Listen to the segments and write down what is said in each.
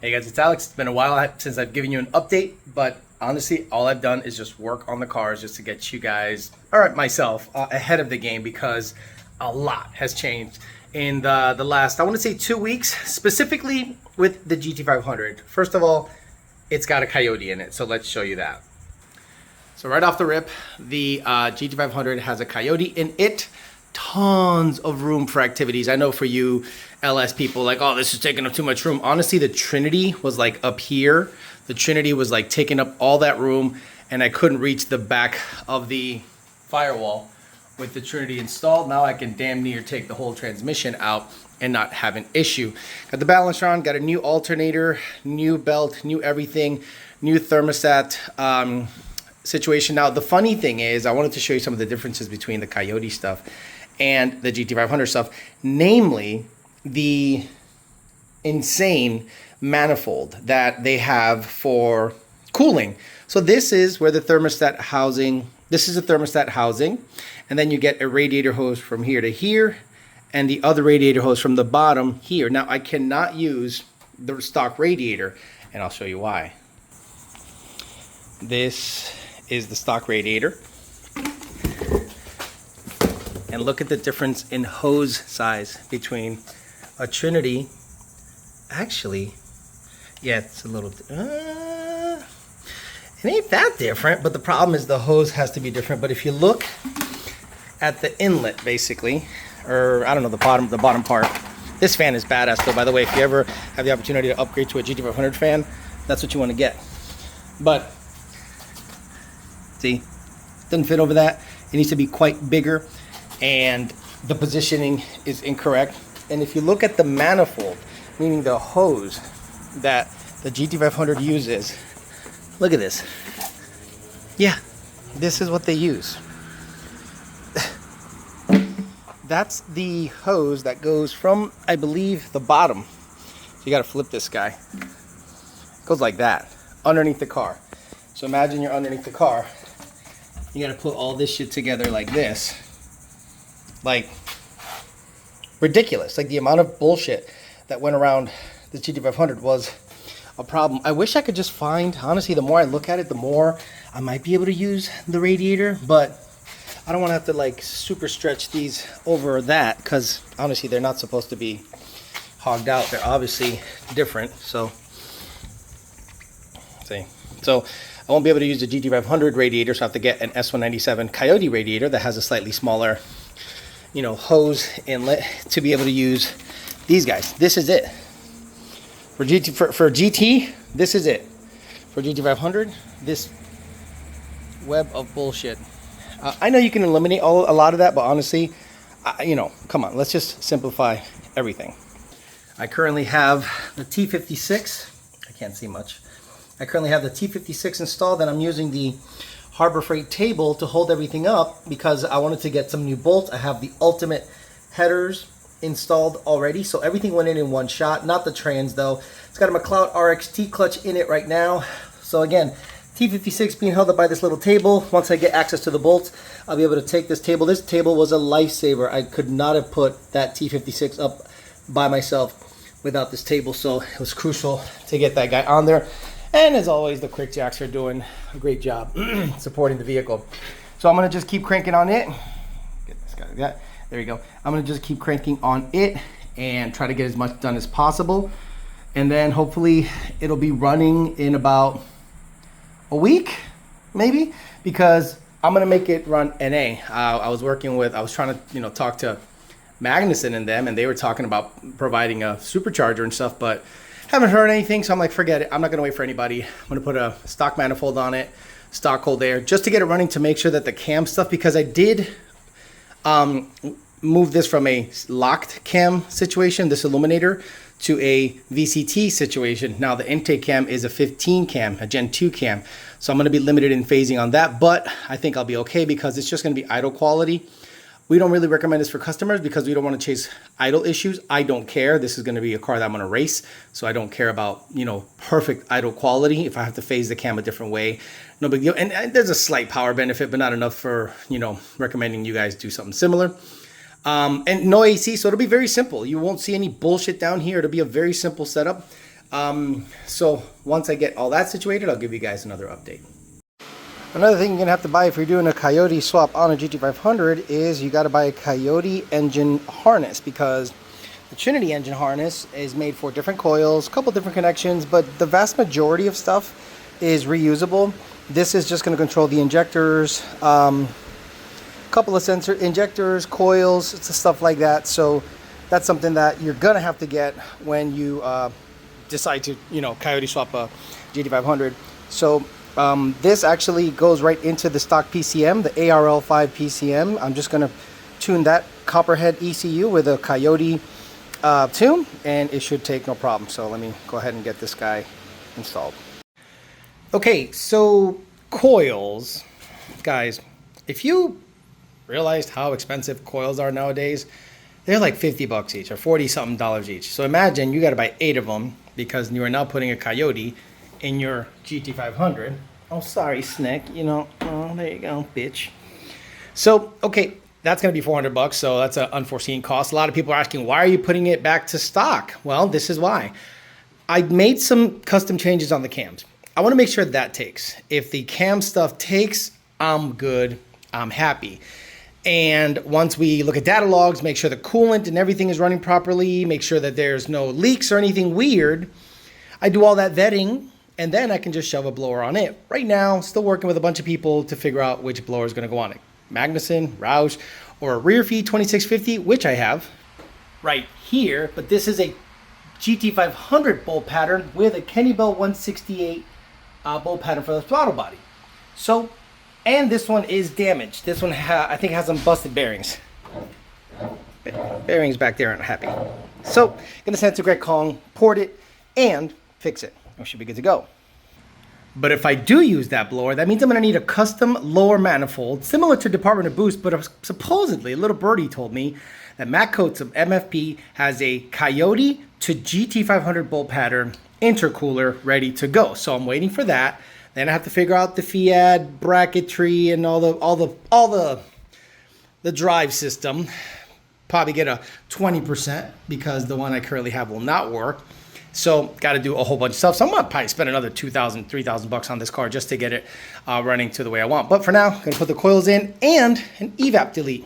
Hey guys, it's Alex. It's been a while since I've given you an update, but honestly, all I've done is just work on the cars just to get you guys, or myself, ahead of the game because a lot has changed in the last, I want to say 2 weeks, specifically with the GT500. First of all, it's got a Coyote in it, so let's show you that. So right off the rip, the GT500 has a Coyote in it. Tons of room for activities. I know for you LS people, like, oh, this is taking up too much room. Honestly, the Trinity was like up here. The Trinity was like taking up all that room, and I couldn't reach the back of the firewall with the Trinity installed. Now I can damn near take the whole transmission out and not have an issue. Got the balancer on, got a new alternator, new belt, new everything, new thermostat situation. Now, the funny thing is, I wanted to show you some of the differences between the Coyote stuff and the GT500 stuff, namely the insane manifold that they have for cooling. So this is where the thermostat housing, this is a thermostat housing, and then you get a radiator hose from here to here, and the other radiator hose from the bottom here. Now, I cannot use the stock radiator, and I'll show you why. This is the stock radiator. And look at the difference in hose size between a Trinity. Actually, yeah, it's a little, it ain't that different, but the problem is the hose has to be different. But if you look at the inlet, basically, or I don't know, the bottom part, this fan is badass though, by the way. If you ever have the opportunity to upgrade to a GT500 fan, that's what you want to get. But see, doesn't fit over that. It needs to be quite bigger, and the positioning is incorrect. And if you look at the manifold, meaning the hose that the GT500 uses, look at this. Yeah, this is what they use. That's the hose that goes from, I believe, the bottom. So you got to flip this guy. It goes like that, underneath the car. So imagine you're underneath the car. You got to put all this shit together like this. Like, ridiculous. Like, the amount of bullshit that went around the GT500 was a problem. I wish I could just find, honestly, the more I look at it, the more I might be able to use the radiator, but I don't want to have to like super stretch these over that, because honestly, they're not supposed to be hogged out. They're obviously different. So, see. So I won't be able to use the GT500 radiator, so I have to get an S197 Coyote radiator that has a slightly smaller, you know, hose inlet to be able to use these guys. This is it. For GT, this is it. For GT500, this web of bullshit. I know you can eliminate a lot of that, but honestly, you know, come on, let's just simplify everything. I currently have the T56. I can't see much. I currently have the T56 installed, and I'm using the Harbor Freight table to hold everything up because I wanted to get some new bolts. I have the ultimate headers installed already, so everything went in one shot. Not the trans though. It's got a McLeod RXT clutch in it right now. So again, T56 being held up by this little table. Once I get access to the bolts, I'll be able to take this table. This table was a lifesaver. I could not have put that T56 up by myself without this table, so it was crucial to get that guy on there. And as always, the quick jacks are doing a great job supporting the vehicle. So I'm gonna just keep cranking on it. Get this guy like that. There you go. I'm gonna just keep cranking on it and try to get as much done as possible. And then hopefully it'll be running in about a week, maybe, because I'm gonna make it run NA. I was trying to, talk to Magnuson and them, and they were talking about providing a supercharger and stuff, but haven't heard anything, so I'm like, forget it. I'm not gonna wait for anybody. I'm gonna put a stock manifold on it, stock cold air, just to get it running, to make sure that the cam stuff, because I did move this from a locked cam situation, this illuminator, to a VCT situation. Now the intake cam is a 15 cam, a Gen 2 cam. So I'm gonna be limited in phasing on that, but I think I'll be okay because it's just gonna be idle quality. We don't really recommend this for customers because we don't wanna chase idle issues. I don't care. This is gonna be a car that I'm gonna race, so I don't care about, perfect idle quality. If I have to phase the cam a different way, no big deal. And there's a slight power benefit, but not enough for, recommending you guys do something similar. And no AC, so it'll be very simple. You won't see any bullshit down here. It'll be a very simple setup. So once I get all that situated, I'll give you guys another update. Another thing you're going to have to buy if you're doing a Coyote swap on a GT500 is you got to buy a Coyote engine harness, because the Trinity engine harness is made for different coils, a couple different connections, but the vast majority of stuff is reusable. This is just going to control the injectors, couple of sensor injectors, coils, stuff like that. So that's something that you're going to have to get when you decide to, Coyote swap a GT500. So this actually goes right into the stock PCM, the ARL5 PCM. I'm just going to tune that Copperhead ECU with a Coyote tune, and it should take no problem. So let me go ahead and get this guy installed. Okay, so coils, guys, if you realized how expensive coils are nowadays, they're like 50 bucks each or 40 something dollars each. So imagine you got to buy 8 of them because you are now putting a Coyote in your GT500. Oh, sorry, Snick. Oh, there you go, bitch. So, okay, that's going to be 400 bucks. So that's an unforeseen cost. A lot of people are asking, why are you putting it back to stock? Well, this is why. I made some custom changes on the cams. I want to make sure that takes. If the cam stuff takes, I'm good. I'm happy. And once we look at data logs, make sure the coolant and everything is running properly, make sure that there's no leaks or anything weird. I do all that vetting, and then I can just shove a blower on it. Right now, still working with a bunch of people to figure out which blower is going to go on it. Magnuson, Roush, or a rear feed 2650, which I have right here. But this is a GT500 bolt pattern with a Kenny Bell 168 bolt pattern for the throttle body. So, and this one is damaged. This one, I think, has some busted bearings. Bearings back there aren't happy. So, gonna send it to Greg Kong, port it, and fix it. We should be good to go. But if I do use that blower, that means I'm gonna need a custom lower manifold, similar to Department of Boost, but supposedly, a little birdie told me that Matt Coates of MFP has a Coyote to GT500 bolt pattern intercooler ready to go. So I'm waiting for that. Then I have to figure out the Fiat bracketry and all the drive system. Probably get a 20% because the one I currently have will not work. So got to do a whole bunch of stuff. So I'm gonna probably spend another $2,000, $3,000 bucks on this car just to get it running to the way I want. But for now, I'm gonna put the coils in and an evap delete.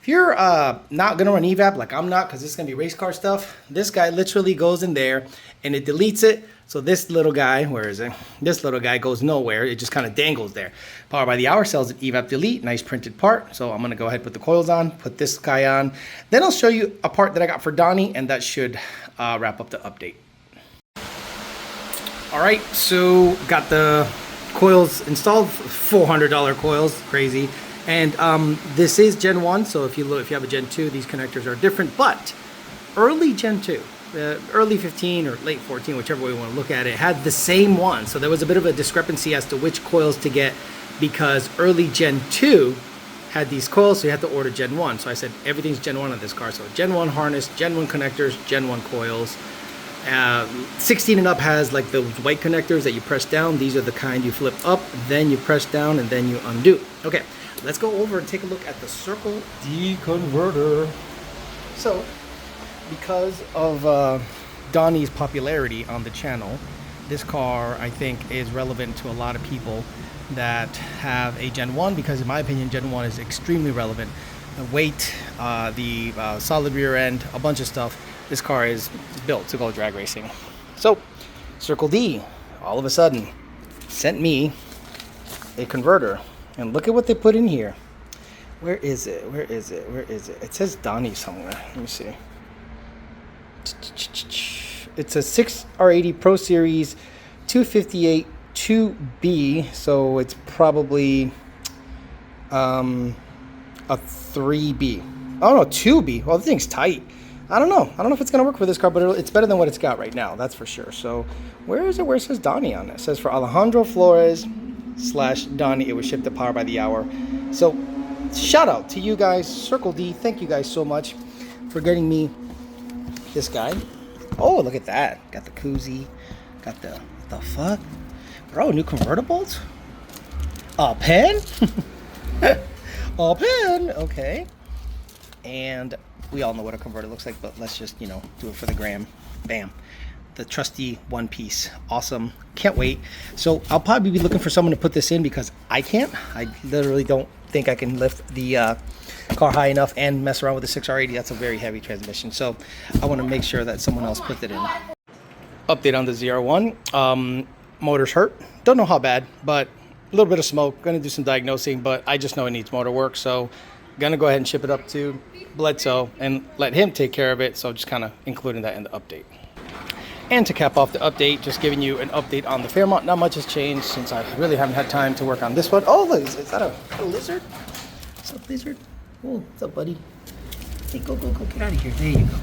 If you're not gonna run evap like I'm not, because this is gonna be race car stuff, this guy literally goes in there and it deletes it. So this little guy, where is it? This little guy goes nowhere. It just kind of dangles there. Power by the Hour sells an evap delete, nice printed part. So I'm gonna go ahead and put the coils on, put this guy on. Then I'll show you a part that I got for Donnie, and that should wrap up the update. All right, so got the coils installed, $400 coils, crazy. And this is Gen 1, so if you have a Gen 2, these connectors are different, but early Gen 2, early 15 or late 14, whichever way you want to look at it, had the same one. So there was a bit of a discrepancy as to which coils to get, because early Gen 2 had these coils, so you had to order Gen 1. So I said everything's Gen 1 on this car. So Gen 1 harness, Gen 1 connectors, Gen 1 coils. 16 and up has like the white connectors that you press down. These are the kind you flip up, then you press down, and then you undo. Okay, let's go over and take a look at the Circle D converter. So, because of Donnie's popularity on the channel, this car, I think, is relevant to a lot of people that have a Gen 1, because in my opinion, Gen 1 is extremely relevant. The weight, the solid rear end, a bunch of stuff. This car is built to go drag racing. So, Circle D, all of a sudden, sent me a converter. And look at what they put in here. Where is it? Where is it? Where is it? It says Donnie somewhere. Let me see. It's a 6R80 Pro Series 258 2B. So it's probably a 3B. Oh no, 2B. Well, the thing's tight. I don't know if it's going to work for this car, but it's better than what it's got right now, that's for sure. So where is it? Where it says Donnie on it? It says for Alejandro Flores / Donnie, it was shipped at Power by the Hour. So shout out to you guys, Circle D. Thank you guys so much for getting me this guy. Oh, look at that. Got the koozie. Got the, what the fuck? Bro, new convertibles? A pen? A pen, okay. And we all know what a converter looks like, but let's just, do it for the gram. Bam. the trusty one piece. Awesome. Can't wait. So I'll probably be looking for someone to put this in because I can't. I literally don't think I can lift the car high enough and mess around with the 6R80. That's a very heavy transmission. So I want to make sure that someone else put it in. Update on the ZR1. Motor's hurt. Don't know how bad, but a little bit of smoke. Going to do some diagnosing, but I just know it needs motor work. So going to go ahead and ship it up to Bledsoe and let him take care of it. So just kind of including that in the update. And to cap off the update, just giving you an update on the Fairmont. Not much has changed since I really haven't had time to work on this one. Oh, look, is that a lizard? What's up, lizard? Oh, what's up, buddy? Hey, go, get out of here. There you go.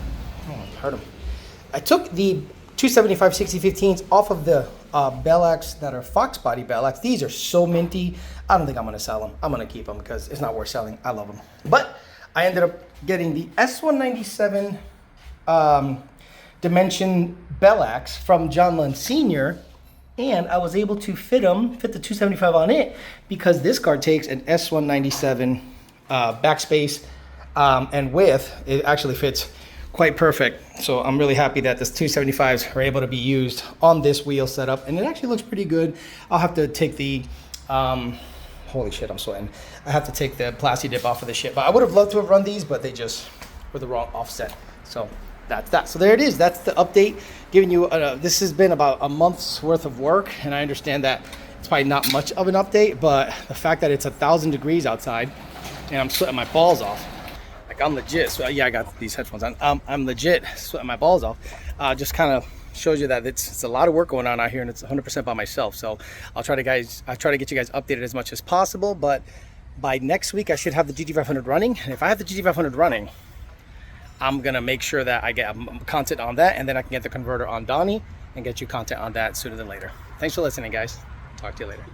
Oh, hurt him. I took the 275 6015s off of the Bellacs that are Fox body Bellacs. These are so minty. I don't think I'm going to sell them. I'm going to keep them because it's not worth selling. I love them. But I ended up getting the S197 Dimension Bellacs from John Lund Sr. And I was able to fit the 275 on it because this car takes an S197 backspace and width. It actually fits quite perfect. So I'm really happy that this 275s are able to be used on this wheel setup, and it actually looks pretty good. I'll have to take the holy shit, I'm sweating. I have to take the plasti dip off of the shit, but I would have loved to have run these, but they just were the wrong offset. So that's that. So there it is. That's the update, giving you this has been about a month's worth of work, and I understand that it's probably not much of an update, but the fact that it's 1,000 degrees outside and I'm sweating my balls off. Like I'm legit, so yeah, I got these headphones on. I'm legit sweating my balls off. Just kind of shows you that it's a lot of work going on out here, and it's 100% by myself. So I'll try to get you guys updated as much as possible. But by next week, I should have the GT500 running. And if I have the GT500 running, I'm gonna make sure that I get content on that, and then I can get the converter on Donnie and get you content on that sooner than later. Thanks for listening, guys. Talk to you later.